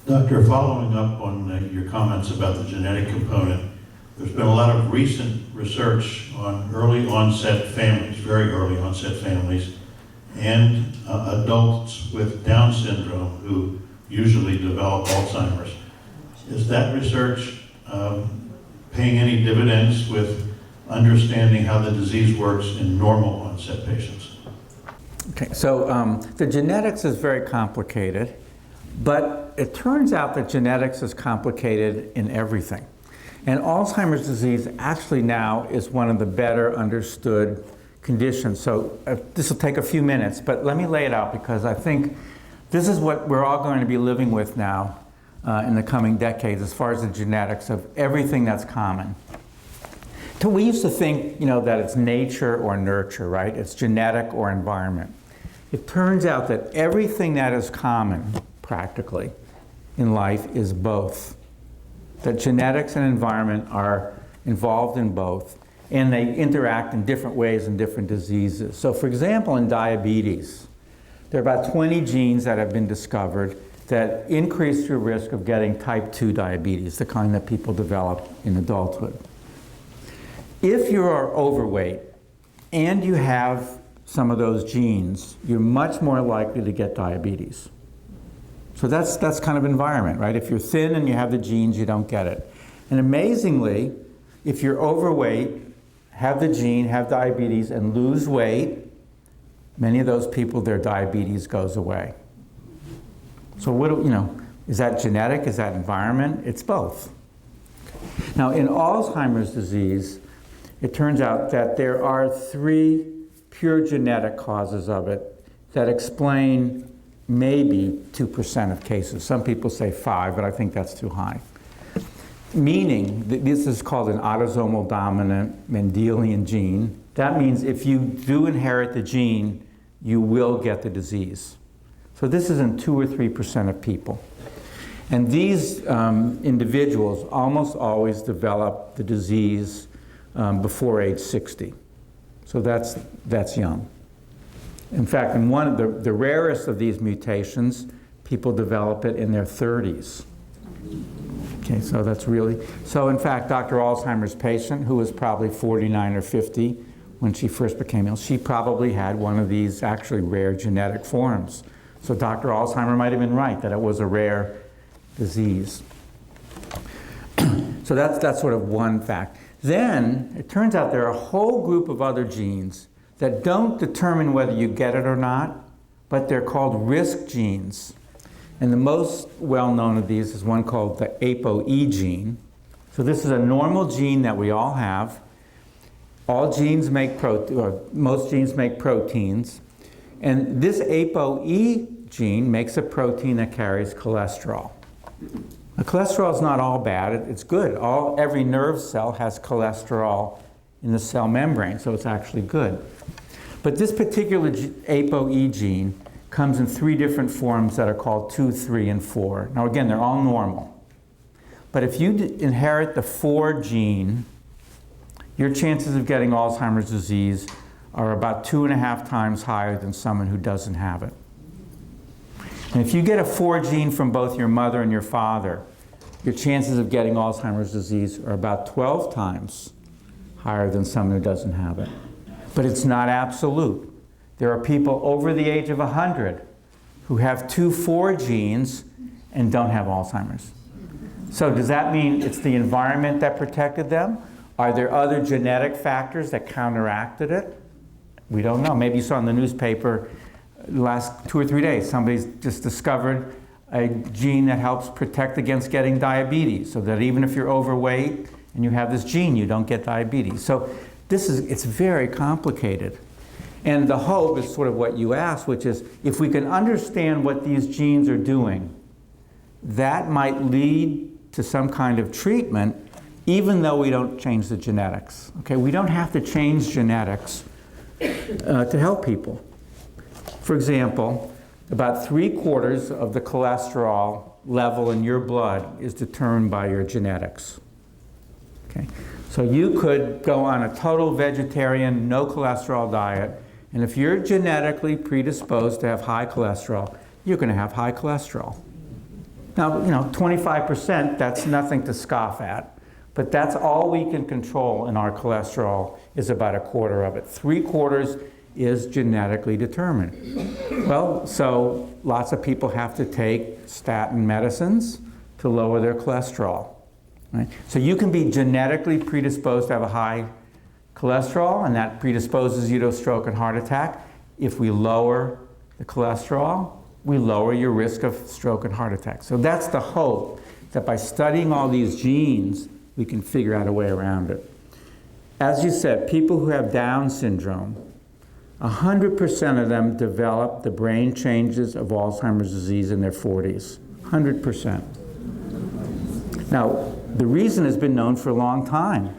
Doctor, following up on your comments about the genetic component, there's been a lot of recent research on early onset families, very early onset families, and adults with Down syndrome who usually develop Alzheimer's. Is that research paying any dividends with understanding how the disease works in normal onset patients? Okay, so the genetics is very complicated, but it turns out that genetics is complicated in everything. And Alzheimer's disease actually now is one of the better understood conditions. So this will take a few minutes, but let me lay it out because I think this is what we're all going to be living with now in the coming decades as far as the genetics of everything that's common. So we used to think, that it's nature or nurture, right? It's genetic or environment. It turns out that everything that is common, practically, in life is both. That genetics and environment are involved in both, and they interact in different ways in different diseases. So for example, in diabetes, there are about 20 genes that have been discovered that increase your risk of getting type 2 diabetes, the kind that people develop in adulthood. If you are overweight and you have some of those genes, you're much more likely to get diabetes. So that's kind of environment, right? If you're thin and you have the genes, you don't get it. And amazingly, if you're overweight, have the gene, have diabetes, and lose weight, many of those people, their diabetes goes away. So is that genetic? Is that environment? It's both. Now, in Alzheimer's disease, it turns out that there are 3 pure genetic causes of it that explain maybe 2% of cases. Some people say 5, but I think that's too high. Meaning, this is called an autosomal dominant Mendelian gene. That means if you do inherit the gene, you will get the disease. So this is in 2 or 3% of people. And these individuals almost always develop the disease before age 60. So that's young. In fact, in one of the rarest of these mutations, people develop it in their 30s. Okay, so that's really, so in fact, Dr. Alzheimer's patient, who was probably 49 or 50 when she first became ill, she probably had one of these actually rare genetic forms. So Dr. Alzheimer might have been right that it was a rare disease. So that's sort of one fact. Then, it turns out there are a whole group of other genes that don't determine whether you get it or not, but they're called risk genes. And the most well-known of these is one called the ApoE gene. So this is a normal gene that we all have. All genes make most genes make proteins. And this ApoE gene makes a protein that carries cholesterol. Now, cholesterol is not all bad, it's good. Every nerve cell has cholesterol in the cell membrane, so it's actually good. But this particular ApoE gene comes in 3 different forms that are called 2, 3, and 4. Now again, they're all normal. But if you inherit the 4 gene, your chances of getting Alzheimer's disease are about 2.5 times higher than someone who doesn't have it. And if you get a 4 gene from both your mother and your father, your chances of getting Alzheimer's disease are about 12 times higher than someone who doesn't have it. But it's not absolute. There are people over the age of 100 who have 2 4 genes and don't have Alzheimer's. So does that mean it's the environment that protected them? Are there other genetic factors that counteracted it? We don't know. Maybe you saw in the newspaper the last 2 or 3 days, somebody's just discovered a gene that helps protect against getting diabetes, so that even if you're overweight and you have this gene, you don't get diabetes. So it's very complicated. And the hope is sort of what you asked, which is if we can understand what these genes are doing, that might lead to some kind of treatment, even though we don't change the genetics. Okay, we don't have to change genetics to help people. For example, about 3/4 of the cholesterol level in your blood is determined by your genetics. Okay, so you could go on a total vegetarian, no cholesterol diet, and if you're genetically predisposed to have high cholesterol, you're going to have high cholesterol. Now, 25%, that's nothing to scoff at, but that's all we can control in our cholesterol is about a quarter of it. 3/4 is genetically determined. Well, so lots of people have to take statin medicines to lower their cholesterol. Right? So you can be genetically predisposed to have a high cholesterol, and that predisposes you to a stroke and heart attack. If we lower the cholesterol, we lower your risk of stroke and heart attack. So that's the hope, that by studying all these genes, we can figure out a way around it. As you said, people who have Down syndrome, 100% of them develop the brain changes of Alzheimer's disease in their 40s. 100%. Now, the reason has been known for a long time,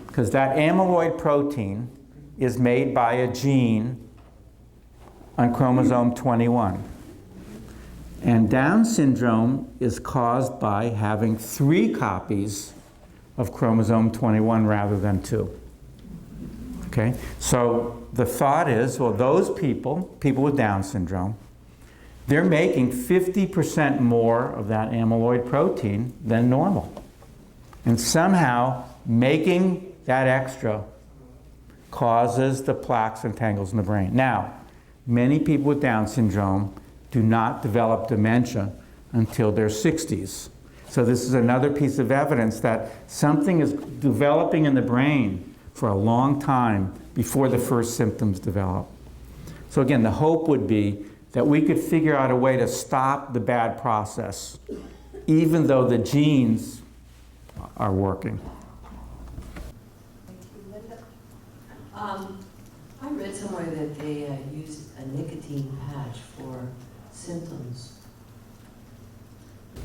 because that amyloid protein is made by a gene on chromosome 21. And Down syndrome is caused by having 3 copies of chromosome 21 rather than 2. Okay? So the thought is, well, those people with Down syndrome, they're making 50% more of that amyloid protein than normal. And somehow making that extra causes the plaques and tangles in the brain. Now, many people with Down syndrome do not develop dementia until their 60s. So this is another piece of evidence that something is developing in the brain for a long time before the first symptoms develop. So again, the hope would be that we could figure out a way to stop the bad process, even though the genes are working. Thank you, Linda. I read somewhere that they use a nicotine patch for symptoms.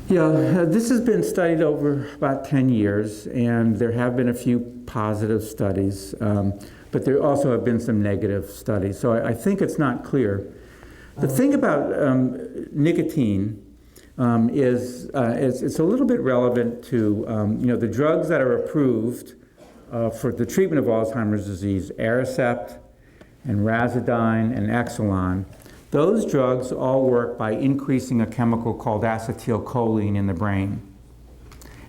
Yeah, this has been studied over about 10 years, and there have been a few positive studies, but there also have been some negative studies. So I think it's not clear. The thing about nicotine is it's a little bit relevant to the drugs that are approved for the treatment of Alzheimer's disease, Aricept and Razidine and Exelon. Those drugs all work by increasing a chemical called acetylcholine in the brain.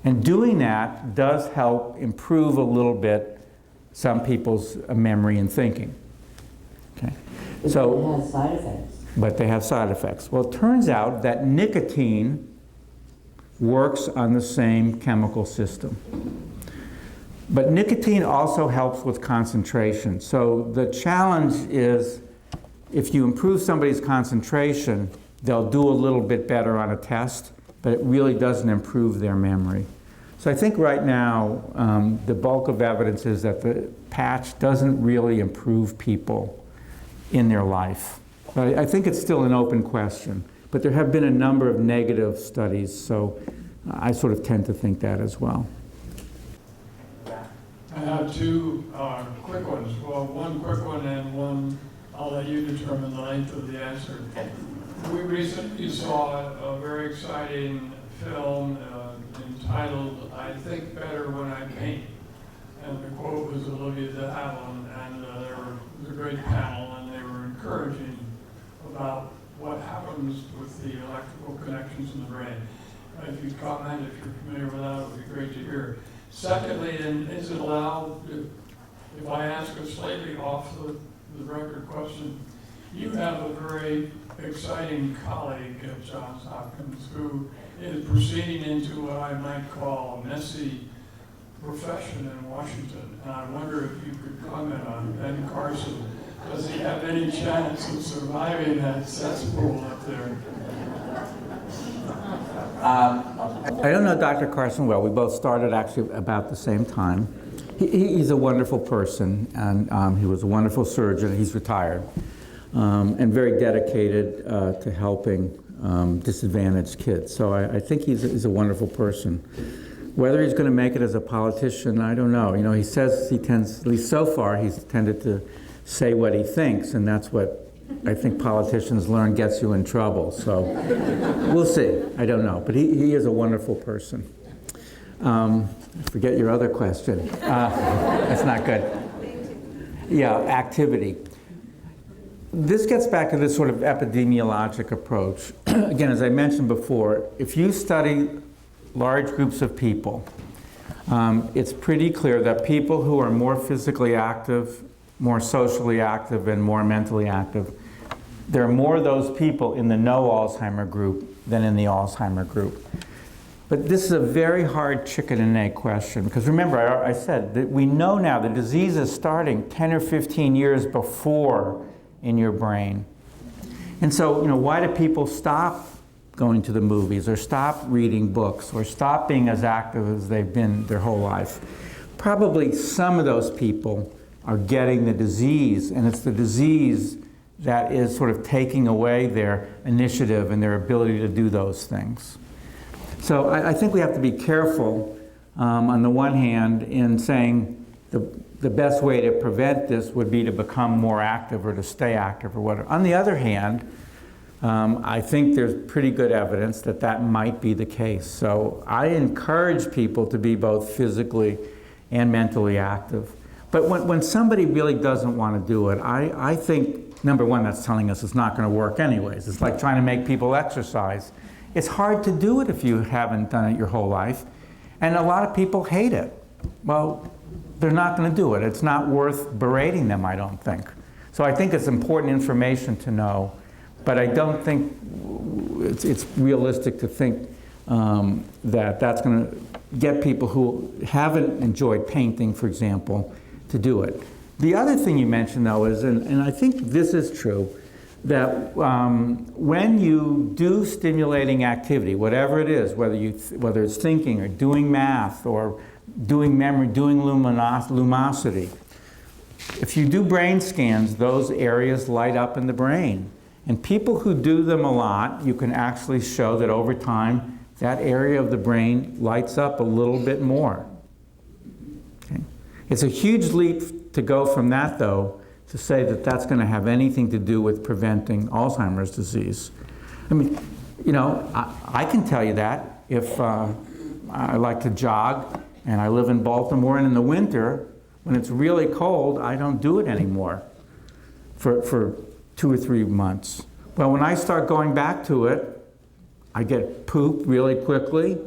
And doing that does help improve a little bit some people's memory and thinking. Okay. So, it has side effects. but they have side effects. Well, it turns out that nicotine works on the same chemical system. But nicotine also helps with concentration. So the challenge is, if you improve somebody's concentration, they'll do a little bit better on a test, but it really doesn't improve their memory. So I think right now, the bulk of evidence is that the patch doesn't really improve people in their life. But I think it's still an open question. But there have been a number of negative studies, so I sort of tend to think that as well. I have two quick ones. Well, one quick one and one, I'll let you determine the length of the answer. We recently saw a very exciting film entitled, I Think Better When I Paint. And the quote was Olivia de Havilland, and there was a great panel, and they were encouraging about what happens with the electrical connections in the brain. If you comment, if you're familiar with that, it would be great to hear. Secondly, and is it allowed, if I ask a slightly off the record question, you have a very exciting colleague at Johns Hopkins who is proceeding into what I might call a messy profession in Washington. And I wonder if you could comment on Ben Carson. Does he have any chance of surviving that cesspool up there? I don't know Dr. Carson well. We both started actually about the same time. He's a wonderful person, and he was a wonderful surgeon. He's retired, and very dedicated to helping disadvantaged kids. So I think he's a wonderful person. Whether he's going to make it as a politician, I don't know. You know, he says he tends, at least so far, he's tended to say what he thinks, and that's what I think politicians learn gets you in trouble. So we'll see. I don't know. But he is a wonderful person. Forget your other question. That's not good. Yeah, activity. this gets back to this sort of epidemiologic approach. Again, as I mentioned before, if you study large groups of people, it's pretty clear that people who are more physically active, more socially active, and more mentally active, there are more of those people in the no Alzheimer group than in the Alzheimer group. But this is a very hard chicken and egg question, because remember, I said that we know now the disease is starting 10 or 15 years before in your brain. And so, why do people stop going to the movies, or stop reading books, or stop being as active as they've been their whole life? Probably some of those people are getting the disease, and it's the disease that is sort of taking away their initiative and their ability to do those things. So I think we have to be careful, on the one hand, in saying the best way to prevent this would be to become more active or to stay active or whatever. On the other hand, I think there's pretty good evidence that that might be the case. So I encourage people to be both physically and mentally active. But when somebody really doesn't want to do it, I think, number one, that's telling us it's not going to work anyways. It's like trying to make people exercise. It's hard to do it if you haven't done it your whole life. And a lot of people hate it. Well, they're not going to do it. It's not worth berating them, I don't think. So I think it's important information to know. But I don't think it's realistic to think that that's going to get people who haven't enjoyed painting, for example, to do it. The other thing you mentioned, though, is, and I think this is true, that when you do stimulating activity, whatever it is, whether it's thinking or doing math or doing memory, doing lumosity, if you do brain scans, those areas light up in the brain. And people who do them a lot, you can actually show that over time, that area of the brain lights up a little bit more. Okay? It's a huge leap to go from that, though, to say that that's going to have anything to do with preventing Alzheimer's disease. I mean, I can tell you that if I like to jog and I live in Baltimore, and in the winter, when it's really cold, I don't do it anymore for 2 or 3 months. Well, when I start going back to it, I get poop really quickly.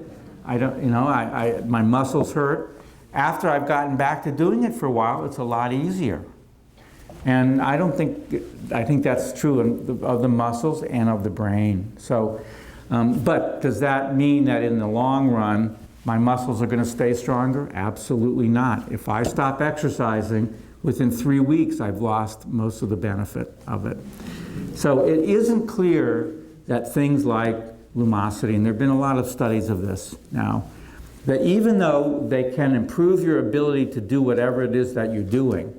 My muscles hurt. After I've gotten back to doing it for a while, it's a lot easier. And I think that's true of the muscles and of the brain. So, but does that mean that in the long run, my muscles are going to stay stronger? Absolutely not. If I stop exercising, within 3 weeks, I've lost most of the benefit of it. So it isn't clear that things like lumosity, and there have been a lot of studies of this now, that even though they can improve your ability to do whatever it is that you're doing,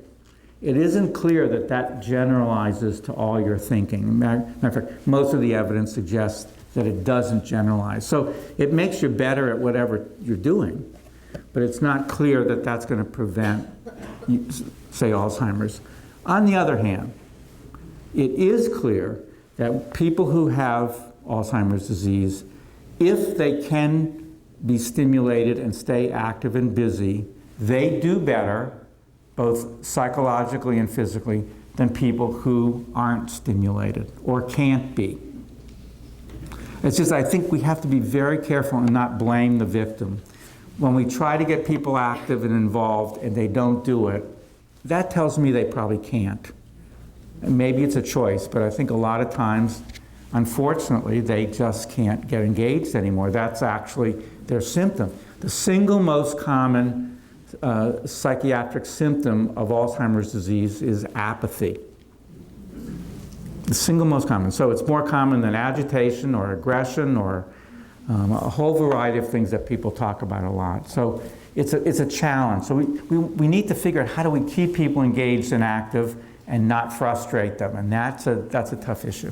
it isn't clear that that generalizes to all your thinking. Matter of fact, most of the evidence suggests that it doesn't generalize. So it makes you better at whatever you're doing, but it's not clear that that's going to prevent, say, Alzheimer's. On the other hand, it is clear that people who have Alzheimer's disease, if they can be stimulated and stay active and busy, they do better, both psychologically and physically, than people who aren't stimulated or can't be. It's just, I think we have to be very careful and not blame the victim. When we try to get people active and involved and they don't do it, that tells me they probably can't. And maybe it's a choice, but I think a lot of times, unfortunately, they just can't get engaged anymore. That's actually their symptom. The single most common psychiatric symptom of Alzheimer's disease is apathy. The single most common. So it's more common than agitation or aggression or a whole variety of things that people talk about a lot. So it's a challenge. So we need to figure out how do we keep people engaged and active and not frustrate them. And that's a tough issue.